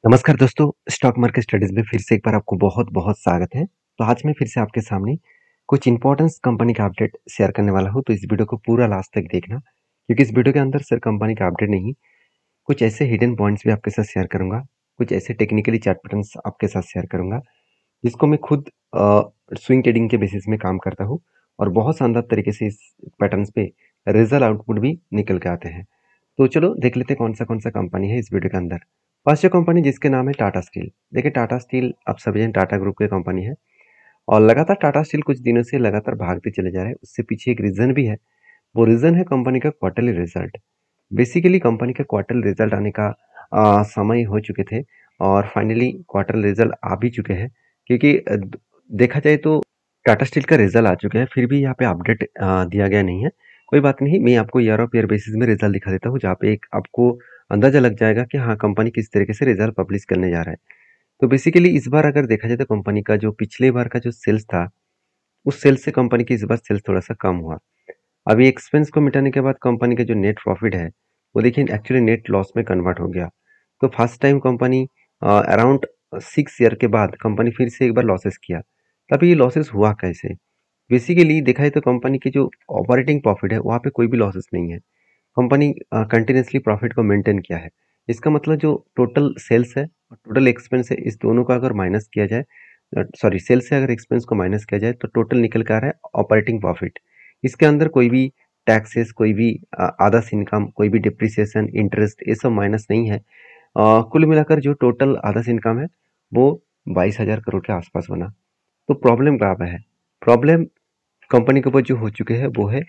नमस्कार दोस्तों, stock market studies में फिर से एक बार आपको बहुत-बहुत स्वागत है। तो आज मैं फिर से आपके सामने कुछ इंपॉर्टेंस कंपनी का अपडेट शेयर करने वाला हूँ, तो इस वीडियो को पूरा लास्ट तक देखना, क्योंकि इस वीडियो के अंदर सिर्फ कंपनी का अपडेट नहीं, कुछ ऐसे हिडन पॉइंट्स भी आपके साथ शेयर करूँगा, कुछ ऐसे टेक्निकली चार्ट पैटर्न्स आपके साथ शेयर करूँगा, जिसको मैं खुद स्विंग ट्रेडिंग के बेसिस में काम करता हूँ और बहुत शानदार तरीके से इस पैटर्न्स पे रिजल्ट आउटपुट भी निकल के आते हैं। तो चलो देख लेते हैं कौन सा कंपनी है इस वीडियो के अंदर। फर्स्ट जो कंपनी जिसके नाम है टाटा स्टील। देखिए टाटा स्टील आप सभी जन टाटा ग्रुप की कंपनी है और लगातार टाटा स्टील कुछ दिनों से लगातार भागते चले जा रहे हैं। उससे पीछे एक रीजन भी है। वो रीजन है कंपनी का क्वार्टरली रिजल्ट। बेसिकली कंपनी का क्वार्टरली रिजल्ट आने का समय हो चुके थे और फाइनली क्वार्टरली रिजल्ट आ भी चुके हैं, क्योंकि देखा जाए तो टाटा स्टील का रिजल्ट आ चुके हैं, फिर भी यहाँ पे अपडेट दिया गया नहीं है। कोई बात नहीं, मैं आपको ईयर ऑफ ईयर बेसिस में रिजल्ट दिखा देता हूँ, जहाँ पे एक आपको अंदाजा लग जाएगा कि हाँ कंपनी किस तरीके से रिजल्ट पब्लिश करने जा रहा है। तो बेसिकली इस बार अगर देखा जाए तो कंपनी का जो पिछले बार का जो सेल्स था, उस सेल्स से कंपनी की इस बार सेल्स थोड़ा सा कम हुआ। अभी एक्सपेंस को मिटाने के बाद कंपनी का जो नेट प्रॉफिट है, वो देखिए एक्चुअली नेट लॉस में कन्वर्ट हो गया। तो first time company around 6 year के बाद कंपनी फिर से एक बार लॉसेस किया। तब ये लॉसेस हुआ कैसे? बेसिकली देखा जाए तो कंपनी की जो ऑपरेटिंग प्रॉफिट है, वहाँ पे कोई भी लॉसेस नहीं है। कंपनी कंटिन्यूअसली प्रॉफिट को मेंटेन किया है। इसका मतलब जो टोटल सेल्स है और टोटल एक्सपेंस है, इस दोनों का अगर माइनस किया जाए, सॉरी सेल्स से अगर एक्सपेंस को माइनस किया जाए तो टोटल निकल कर आ रहा है ऑपरेटिंग प्रॉफिट। इसके अंदर कोई भी टैक्सेस, कोई भी आदर्स इनकम, कोई भी डिप्रिसिएशन, इंटरेस्ट, ये सब माइनस नहीं है। कुल मिलाकर जो टोटल आदर्स इनकम है वो 22,000 करोड़ के आसपास बना। तो प्रॉब्लम कहाँ पे है? प्रॉब्लम कंपनी के ऊपर जो हो चुके हैं वो है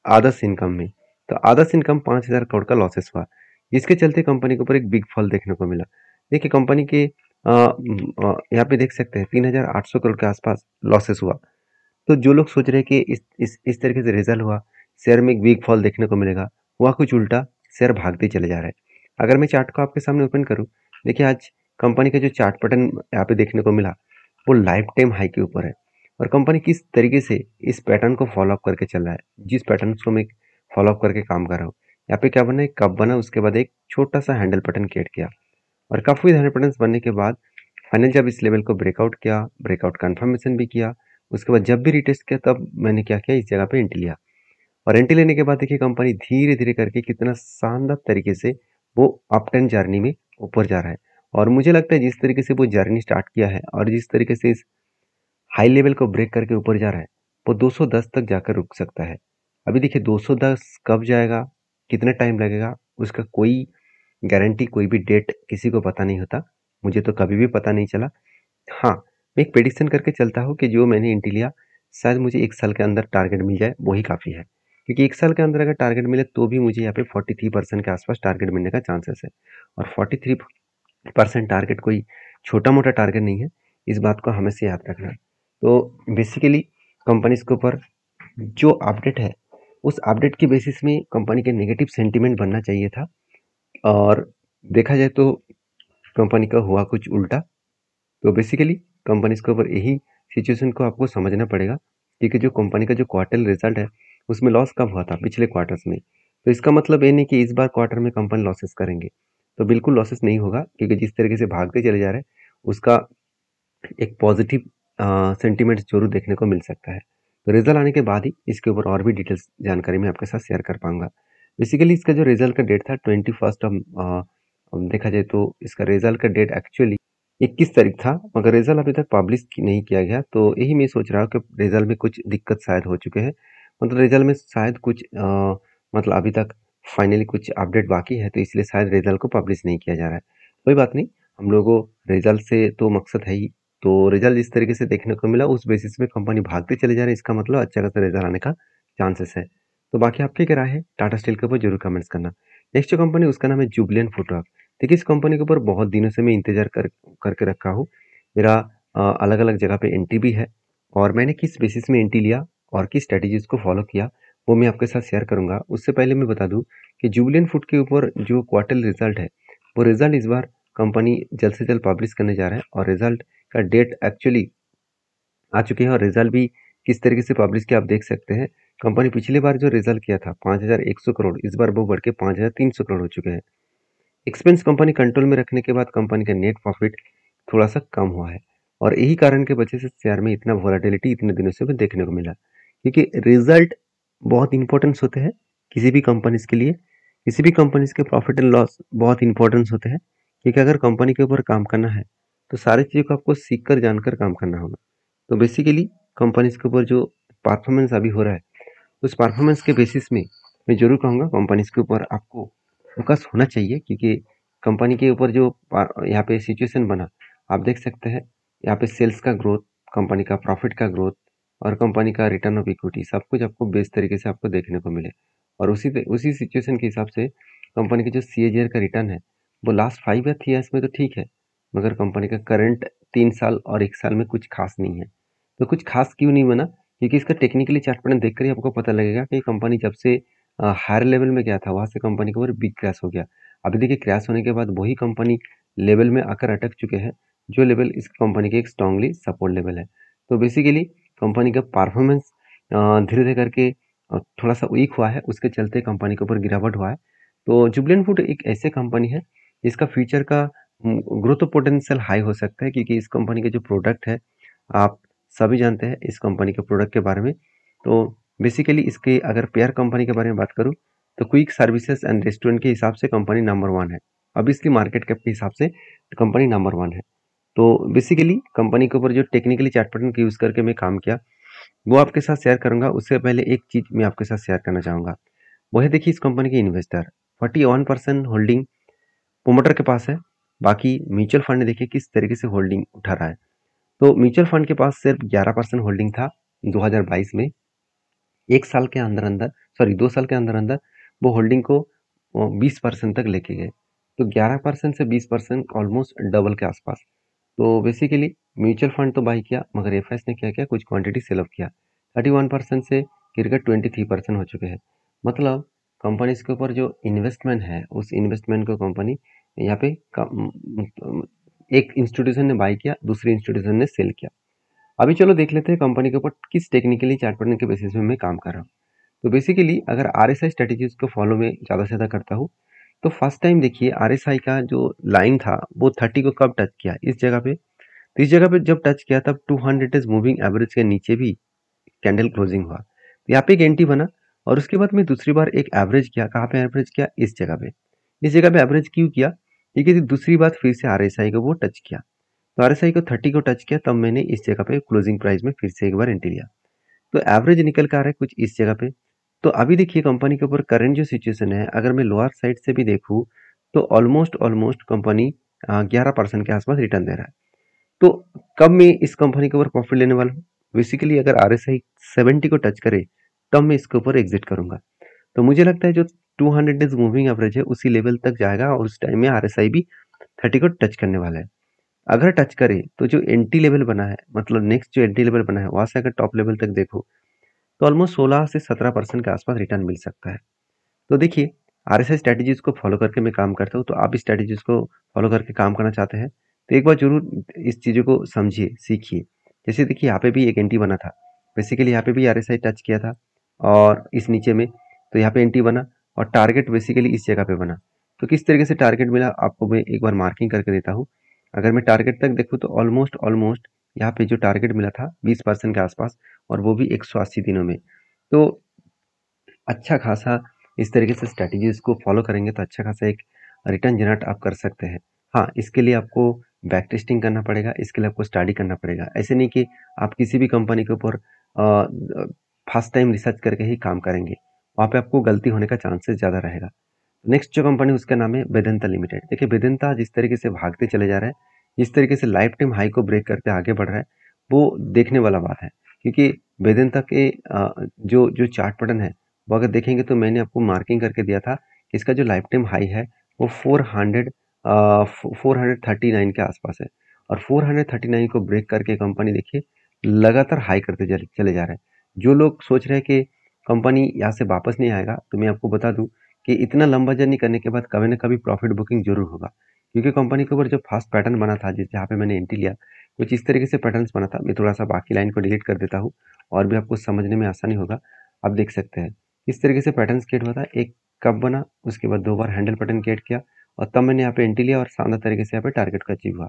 आदर्स इनकम में। तो आदर्स इनकम 5,000 करोड़ का लॉसेस हुआ, जिसके चलते कंपनी के ऊपर एक बिग फॉल देखने को मिला। देखिए कंपनी के यहाँ पे देख सकते हैं 3,800 करोड़ के आसपास लॉसेस हुआ। तो जो लोग सोच रहे हैं कि इस तरीके से रिजल्ट हुआ, शेयर में एक बिग फॉल देखने को मिलेगा, हुआ कुछ उल्टा, शेयर भागते चले जा रहे हैं। अगर मैं चार्ट को आपके सामने ओपन करूं, देखिए आज कंपनी का जो चार्ट पैटर्न यहाँ पे देखने को मिला, वो लाइफ टाइम हाई के ऊपर है और कंपनी किस तरीके से इस पैटर्न को फॉलो अप करके चल रहा है, जिस पैटर्न को मैं फॉलो अप करके काम कर रहा हूँ। यहाँ पे क्या बना, एक कप बना, उसके बाद एक छोटा सा हैंडल पैटर्न क्रिएट किया और काफी हैंडल पैटर्न बनने के बाद फाइनल जब इस लेवल को ब्रेकआउट किया, ब्रेकआउट कंफर्मेशन भी किया, उसके बाद जब भी रिटेस्ट किया तब मैंने क्या किया, इस जगह पे एंट्री लिया और एंट्री लेने के बाद देखिए कंपनी धीरे धीरे करके कितना शानदार तरीके से वो अप टेन जर्नी में ऊपर जा रहा है। और मुझे लगता है जिस तरीके से वो जर्नी स्टार्ट किया है और जिस तरीके से इस हाई लेवल को ब्रेक करके ऊपर जा रहा है, वो 210 तक जाकर रुक सकता है। अभी देखिए 210 कब जाएगा, कितना टाइम लगेगा, उसका कोई गारंटी, कोई भी डेट किसी को पता नहीं होता। मुझे तो कभी भी पता नहीं चला। हाँ, मैं एक प्रेडिक्शन करके चलता हूँ कि जो मैंने एंट्री लिया, शायद मुझे 1 साल के अंदर टारगेट मिल जाए, वही काफ़ी है। क्योंकि 1 साल के अंदर अगर टारगेट मिले तो भी मुझे यहाँ पे 43% के आसपास टारगेट मिलने का चांसेस है और 43% टारगेट कोई छोटा-मोटा टारगेट नहीं है, इस बात को हमेशा याद रखना। तो बेसिकली कंपनीज़ के ऊपर जो अपडेट है, उस अपडेट के बेसिस में कंपनी के नेगेटिव सेंटीमेंट बनना चाहिए था और देखा जाए तो कंपनी का हुआ कुछ उल्टा। तो बेसिकली कंपनीज के ऊपर यही सिचुएशन को आपको समझना पड़ेगा, क्योंकि जो कंपनी का जो क्वार्टर रिजल्ट है उसमें लॉस कब हुआ था, पिछले क्वार्टर्स में। तो इसका मतलब ये नहीं कि इस बार क्वार्टर में कंपनी लॉसेस करेंगे। तो बिल्कुल लॉसेस नहीं होगा, क्योंकि जिस तरीके से भागते चले जा रहे हैं उसका एक पॉजिटिव सेंटीमेंट जरूर देखने को मिल सकता है। तो रिजल्ट आने के बाद ही इसके ऊपर और भी डिटेल्स जानकारी मैं आपके साथ शेयर कर पाऊंगा। बेसिकली इसका जो रिजल्ट का डेट था 21 ऑफ, देखा जाए तो इसका रिजल्ट का डेट एक्चुअली 21 तारीख था, मगर रिजल्ट अभी तक पब्लिश नहीं किया गया। तो यही मैं सोच रहा हूँ कि रिजल्ट में कुछ दिक्कत शायद हो चुके हैं, मतलब रिजल्ट में शायद कुछ मतलब अभी तक फाइनली कुछ अपडेट बाकी है, तो इसलिए शायद रिजल्ट को पब्लिश नहीं किया जा रहा है। कोई बात नहीं, हम लोगों रिजल्ट से तो मकसद है ही। तो रिजल्ट इस तरीके से देखने को मिला, उस बेसिस में कंपनी भागते चले जा रहे हैं, इसका मतलब अच्छा खासा रिजल्ट आने का चांसेस है। तो बाकी आपकी क्या राय है टाटा स्टील के ऊपर जरूर कमेंट्स करना। नेक्स्ट जो कंपनी उसका नाम है जुबलियन फुटवर्क। देखिए इस कंपनी के ऊपर बहुत दिनों से मैं इंतजार करके रखा हूँ। मेरा अलग अलग जगह पे एंट्री भी है और मैंने किस बेसिस में एंट्री लिया और किस स्ट्रेटेजीज को फॉलो किया, वो मैं आपके साथ शेयर करूंगा। उससे पहले मैं बता दूं कि जुबलियन फूड के ऊपर जो क्वार्टर रिजल्ट है, वो रिजल्ट इस बार कंपनी जल्द से जल्द पब्लिश करने जा रहा है और रिजल्ट का डेट एक्चुअली आ चुके हैं और रिजल्ट भी किस तरीके से पब्लिश किया आप देख सकते हैं। कंपनी पिछली बार जो रिजल्ट किया था 5,100 करोड़, इस बार वो बढ़ के 5,300 करोड़ हो चुके हैं। एक्सपेंस कंपनी कंट्रोल में रखने के बाद कंपनी का नेट प्रॉफिट थोड़ा सा कम हुआ है और यही कारण की वजह से शेयर में इतना वोलेटिलिटी इतने दिनों से भी देखने को मिला, क्योंकि रिजल्ट बहुत इंपॉर्टेंस होते हैं किसी भी कंपनीज के लिए। किसी भी कंपनीज के प्रॉफिट एंड लॉस बहुत इंपॉर्टेंस होते हैं, क्योंकि अगर कंपनी के ऊपर काम करना है तो सारी चीज़ों को आपको सीख कर जानकर काम करना होगा। तो बेसिकली कंपनीज के ऊपर जो परफॉर्मेंस अभी हो रहा है उस परफॉर्मेंस के बेसिस में मैं जरूर कहूँगा कंपनीज के ऊपर आपको फोकस होना चाहिए, क्योंकि कंपनी के ऊपर जो यहाँ पे सिचुएशन बना आप देख सकते हैं। यहाँ पे सेल्स का ग्रोथ, कंपनी का प्रॉफिट का ग्रोथ और कंपनी का रिटर्न ऑफ इक्विटी सब कुछ आपको बेस्ट तरीके से आपको देखने को मिले। और उसी सिचुएशन के हिसाब से कंपनी के जो CAGR का रिटर्न है वो लास्ट 5 या 3 ईयर्स में तो ठीक है, मगर कंपनी का करंट 3 साल और 1 साल में कुछ खास नहीं है। तो कुछ खास क्यों नहीं बना? क्योंकि इसका टेक्निकली चार्ट पैटर्न देखकर ही आपको पता लगेगा कि कंपनी जब से हायर लेवल में गया था वहां से कंपनी के ऊपर बिग क्रैश हो गया। अभी देखिए क्रैश होने के बाद वही कंपनी लेवल में आकर अटक चुके हैं, जो लेवल इस कंपनी के एक स्ट्रांगली सपोर्ट लेवल है। तो बेसिकली कंपनी का परफॉर्मेंस धीरे धीरे करके थोड़ा सा वीक हुआ है, उसके चलते कंपनी के ऊपर गिरावट हुआ है। तो जुबिलेंट फूड एक ऐसे कंपनी है जिसका फ्यूचर का ग्रोथ पोटेंशियल हाई हो सकता है, क्योंकि इस कंपनी के जो प्रोडक्ट है आप सभी जानते हैं इस कंपनी के प्रोडक्ट के बारे में। तो बेसिकली इसके अगर पेयर कंपनी के बारे में बात करूं तो क्विक सर्विसेज एंड रेस्टोरेंट के हिसाब से कंपनी नंबर 1 है। अब इसकी मार्केट कैप के हिसाब से कंपनी नंबर 1 है। तो बेसिकली कंपनी के ऊपर जो टेक्निकली चार्ट पैटर्न यूज करके मैं काम किया वो आपके साथ शेयर करूंगा। उससे पहले एक चीज मैं आपके साथ शेयर करना चाहूंगा, वो है देखिए इस कंपनी के इन्वेस्टर 41% होल्डिंग प्रोमोटर के पास है। बाकी म्यूचुअल फंड देखिए किस तरीके से होल्डिंग उठा रहा है। तो म्यूचुअल फंड के पास सिर्फ 11% होल्डिंग था 2022 में। एक साल के अंदर अंदर, सॉरी 2 साल के अंदर अंदर वो होल्डिंग को 20% तक लेके गए। तो 11% से 20% ऑलमोस्ट डबल के आसपास। तो बेसिकली म्यूचुअल फंड तो बाई किया, मगर एफएस ने क्या किया, कुछ क्वांटिटी सेल ऑफ किया। 31% से गिरकर 23% हो चुके हैं। मतलब कंपनी के ऊपर जो इन्वेस्टमेंट है उस इन्वेस्टमेंट को कंपनी यहाँ पे एक इंस्टीट्यूशन ने बाई किया, दूसरी इंस्टीट्यूशन ने सेल किया। अभी चलो देख लेते हैं कंपनी के ऊपर किस टेक्निकली चार्ट पैटर्न के बेसिस में मैं काम कर रहा हूँ। तो बेसिकली अगर RSI स्ट्रेटेजीज को फॉलो में ज़्यादा से ज़्यादा करता हूँ तो फर्स्ट टाइम देखिए RSI का जो लाइन था वो 30 को कब टच किया, इस जगह पे। तो इस जगह पे जब टच किया तब 200 इज मूविंग एवरेज के नीचे भी कैंडल क्लोजिंग हुआ, तो यहाँ पे एक एंट्री बना। और उसके बाद मैं दूसरी बार एक एवरेज किया, कहाँ पे एवरेज किया, इस जगह पे। इस जगह पे एवरेज क्यों किया, क्योंकि दूसरी बार फिर से RSI को वो टच किया। तो RSI को 30 को टच किया तब मैंने इस जगह पे क्लोजिंग प्राइस में फिर से एक बार एंट्री लिया। तो एवरेज निकल कर आ रहा है कुछ इस जगह पे। तो अभी देखिए कंपनी के ऊपर करंट जो सिचुएशन है, अगर मैं लोअर साइड से भी देखूँ तो ऑलमोस्ट ऑलमोस्ट कंपनी 11% के आसपास रिटर्न दे रहा है। तो कब मैं इस कंपनी के ऊपर प्रॉफिट लेने वाला हूँ, बेसिकली अगर RSI 70 को टच करे तब मैं इसके ऊपर एग्जिट करूंगा। तो मुझे लगता है जो 200 डेज मूविंग एवरेज है उसी लेवल तक जाएगा और उस टाइम में RSI भी 30 को टच करने वाला है। अगर टच करे तो जो एंटी लेवल बना है, मतलब नेक्स्ट जो एंटी लेवल बना है वहां से अगर टॉप लेवल तक देखो तो ऑलमोस्ट 16 से 17% के आसपास रिटर्न मिल सकता है। तो देखिए RSI स्ट्रेटेजीज को फॉलो करके मैं काम करता हूँ, तो आप इस स्ट्रेटेजीज को फॉलो करके काम करना चाहते हैं तो एक बार जरूर इस चीज़ों को समझिए, सीखिए। जैसे देखिए यहाँ पे भी एक एंटी बना था, बेसिकली यहाँ पे भी RSI टच किया था और इस नीचे में, तो यहाँ पे एंटी बना और टारगेट बेसिकली इस जगह पे बना। तो किस तरीके से टारगेट मिला आपको मैं एक बार मार्किंग करके देता हूँ। अगर मैं टारगेट तक देखूँ तो ऑलमोस्ट ऑलमोस्ट यहाँ पे जो टारगेट मिला था 20% के आसपास, और वो भी 180 दिनों में। तो अच्छा खासा इस तरीके से स्ट्रैटेजीज को फॉलो करेंगे तो अच्छा खासा एक रिटर्न जनरेट आप कर सकते हैं। हाँ, इसके लिए आपको बैक टेस्टिंग करना पड़ेगा, इसके लिए आपको स्टडी करना पड़ेगा। ऐसे नहीं कि आप किसी भी कंपनी के ऊपर फर्स्ट टाइम रिसर्च करके ही काम करेंगे, वहाँ पे आपको गलती होने का चांसेस ज़्यादा रहेगा। नेक्स्ट जो कंपनी उसका नाम है वेदांता लिमिटेड। देखिए वेदांता जिस तरीके से भागते चले जा रहे हैं, जिस तरीके से लाइफ टाइम हाई को ब्रेक करते आगे बढ़ रहा है, वो देखने वाला बात है। क्योंकि वेदांता के जो जो चार्ट पैटर्न है वो अगर देखेंगे तो मैंने आपको मार्किंग करके दिया था कि इसका जो लाइफ टाइम हाई है वो 439 के आसपास है। और 439 को ब्रेक करके कंपनी देखिए लगातार हाई करते चले जा रहे हैं। जो लोग सोच रहे हैं कि कंपनी यहाँ से वापस नहीं आएगा, तो मैं आपको बता दूं कि इतना लंबा जर्नी करने के बाद कभी ना कभी प्रॉफिट बुकिंग जरूर होगा। क्योंकि कंपनी के ऊपर जो फास्ट पैटर्न बना था जिस जहाँ पे मैंने एंट्री लिया, कुछ इस तरीके से पैटर्न्स बना था। मैं थोड़ा सा बाकी लाइन को डिलीट कर देता हूँ और भी आपको समझने में आसानी होगा। आप देख सकते हैं इस तरीके से पैटर्न क्रिएट हुआ था। एक कप बना, उसके बाद 2 बार हैंडल पैटर्न क्रिएट किया और तब मैंने यहाँ पे एंट्री लिया और शानदार तरीके से यहाँ पे टारगेट को अचीव हुआ।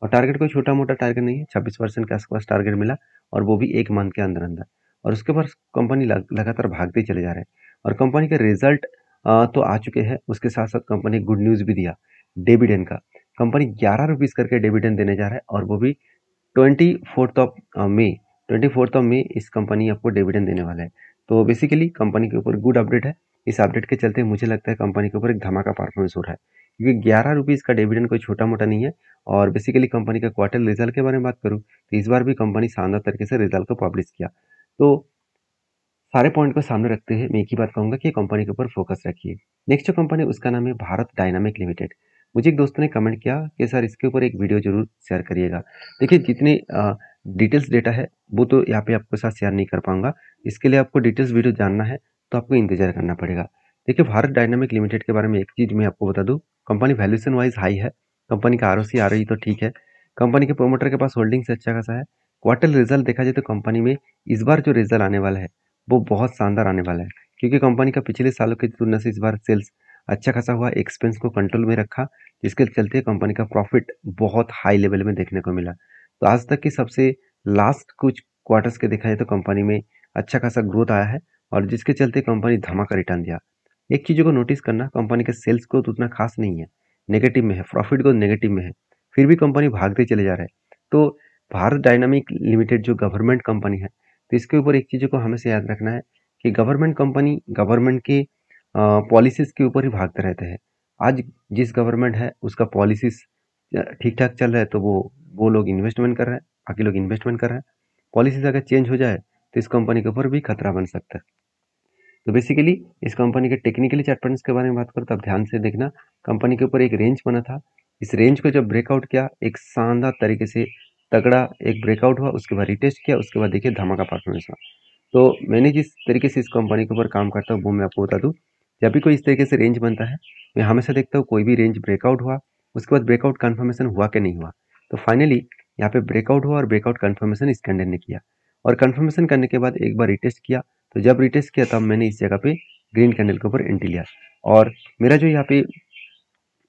और टारगेट कोई छोटा मोटा टारगेट नहीं है, 26% के आसपास टारगेट मिला और वो भी 1 मंथ के अंदर अंदर। और उसके बाद कंपनी लगातार भागते चले जा रहे हैं और कंपनी के रिजल्ट तो आ चुके हैं। उसके साथ साथ कंपनी गुड न्यूज़ भी दिया डिविडेंड का। कंपनी 11 रुपीज़ करके डिविडेंड देने जा रहा है और वो भी 24 मई इस कंपनी आपको डिविडेंड देने वाला है। तो बेसिकली कंपनी के ऊपर गुड अपडेट है। इस अपडेट के चलते मुझे लगता है कंपनी के ऊपर एक धमाका परफॉर्मेंस हो रहा है, क्योंकि 11 रुपीज़ का डिविडेंड कोई छोटा मोटा नहीं है। और बेसिकली कंपनी का क्वार्टर रिजल्ट के बारे में बात करूँ तो इस बार भी कंपनी शानदार तरीके से रिजल्ट को पब्लिश किया। तो सारे पॉइंट को सामने रखते हुए मैं एक ही बात कहूँगा कि कंपनी के ऊपर फोकस रखिए। नेक्स्ट जो कंपनी उसका नाम है भारत डायनामिक लिमिटेड। मुझे एक दोस्त ने कमेंट किया कि सर इसके ऊपर एक वीडियो जरूर शेयर करिएगा। देखिए जितने डिटेल्स डेटा है वो तो यहाँ पे आपके साथ शेयर नहीं कर पाऊंगा। इसके लिए आपको डिटेल्स वीडियो जानना है तो आपको इंतजार करना पड़ेगा। देखिए भारत डायनामिक लिमिटेड के बारे में एक चीज मैं आपको बता दूं, कंपनी वैल्यूएशन वाइज हाई है, कंपनी का आरओसी आरओई तो ठीक है, कंपनी के प्रोमोटर के पास होल्डिंग्स अच्छा खासा है। क्वार्टर रिजल्ट देखा जाए तो कंपनी में इस बार जो रिजल्ट आने वाला है वो बहुत शानदार आने वाला है, क्योंकि कंपनी का पिछले सालों की तुलना से इस बार सेल्स अच्छा खासा हुआ, एक्सपेंस को कंट्रोल में रखा, जिसके चलते कंपनी का प्रॉफिट बहुत हाई लेवल में देखने को मिला। तो आज तक की सबसे लास्ट कुछ क्वार्टर्स के देखा जाए तो कंपनी में अच्छा खासा ग्रोथ आया है और जिसके चलते कंपनी धमाका रिटर्न दिया। एक चीज़ों को नोटिस करना, कंपनी का सेल्स ग्रोथ उतना खास नहीं है, नेगेटिव में है, प्रॉफिट ग्रोथ नेगेटिव में है, फिर भी कंपनी भागते चले जा रहे हैं। तो भारत डायनामिक लिमिटेड जो गवर्नमेंट कंपनी है, तो इसके ऊपर एक चीज़ों को हमेशा याद रखना है कि गवर्नमेंट कंपनी गवर्नमेंट के पॉलिसीज के ऊपर ही भागते रहते हैं। आज जिस गवर्नमेंट है उसका पॉलिसीज ठीक ठाक चल रहा है तो वो लोग इन्वेस्टमेंट कर रहे हैं, बाकी लोग इन्वेस्टमेंट कर रहे हैं। पॉलिसीज अगर चेंज हो जाए तो इस कंपनी के ऊपर भी खतरा बन सकता है। तो बेसिकली इस कंपनी के टेक्निकली चार्ट पैटर्न्स के बारे में बात करूँ तो आप ध्यान से देखना, कंपनी के ऊपर एक रेंज बना था। इस रेंज को जब ब्रेकआउट किया, एक शानदार तरीके से तगड़ा एक ब्रेकआउट हुआ, उसके बाद रिटेस्ट किया, उसके बाद देखिए धमाका परफॉर्मेंस हुआ। तो मैंने जिस तरीके से इस कंपनी के ऊपर काम करता हूँ वो मैं आपको बता दूँ, जब भी कोई इस तरीके से रेंज बनता है मैं हमेशा देखता हूँ कोई भी रेंज ब्रेकआउट हुआ, उसके बाद ब्रेकआउट कन्फर्मेशन हुआ कि नहीं हुआ। तो फाइनली यहाँ पे ब्रेकआउट हुआ और ब्रेकआउट कन्फर्मेशन इस कैंडल ने किया और कन्फर्मेशन करने के बाद एक बार रिटेस्ट किया। तो जब रिटेस्ट किया तब मैंने इस जगह पे ग्रीन कैंडल के ऊपर एंट्री लिया और मेरा जो यहाँ पे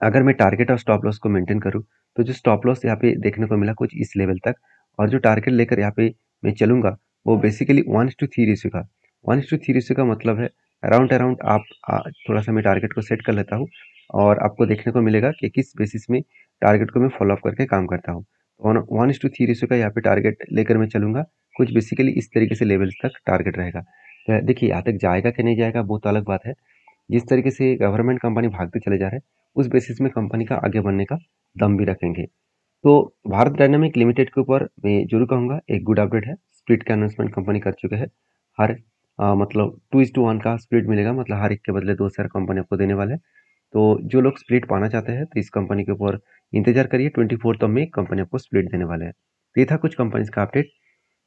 अगर मैं टारगेट और स्टॉप लॉस को मेंटेन करूँ तो जो स्टॉप लॉस यहाँ पे देखने को मिला कुछ इस लेवल तक, और जो टारगेट लेकर यहाँ पे मैं चलूंगा वो बेसिकली 1:3 रेशियो का। 1:3 रेशियो का मतलब है अराउंड अराउंड आप थोड़ा सा मैं टारगेट को सेट कर लेता हूँ और आपको देखने को मिलेगा कि किस बेसिस में टारगेट को मैं फॉलो अप करके काम करता हूँ। 1:3 रेशियो का यहाँ पे टारगेट लेकर मैं चलूंगा, कुछ बेसिकली इस तरीके से लेवल्स तक टारगेट रहेगा। तो देखिए यहाँ तक जाएगा कि नहीं जाएगा वो तो अलग बात है, जिस तरीके से गवर्नमेंट कंपनी भागते चले जा रहे हैं उस बेसिस में कंपनी का आगे बढ़ने का दम भी रखेंगे। तो भारत डायनामिक लिमिटेड के ऊपर मैं जरूर कहूँगा एक गुड अपडेट है, स्प्लिट का अनाउंसमेंट कंपनी कर चुके हैं। हर मतलब 2:1 का स्प्लिट मिलेगा, मतलब हर एक के बदले 2 शेयर कंपनी आपको देने वाले हैं। तो जो लोग स्प्लिट पाना चाहते हैं तो इस कंपनी के ऊपर इंतजार करिए, 24 में कंपनी आपको स्प्लिट देने वाले हैं। तो ये था कुछ कंपनीज का अपडेट।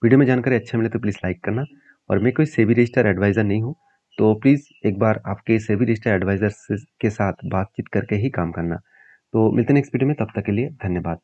वीडियो में जानकारी अच्छा मिले तो प्लीज़ लाइक करना, और मैं कोई सेबी रजिस्टर्ड एडवाइज़र नहीं हूँ, तो प्लीज़ एक बार आपके सेबी रजिस्टर्ड एडवाइज़र के साथ बातचीत करके ही काम करना। तो मिलते हैं नेक्स्ट वीडियो में, तब तक के लिए धन्यवाद।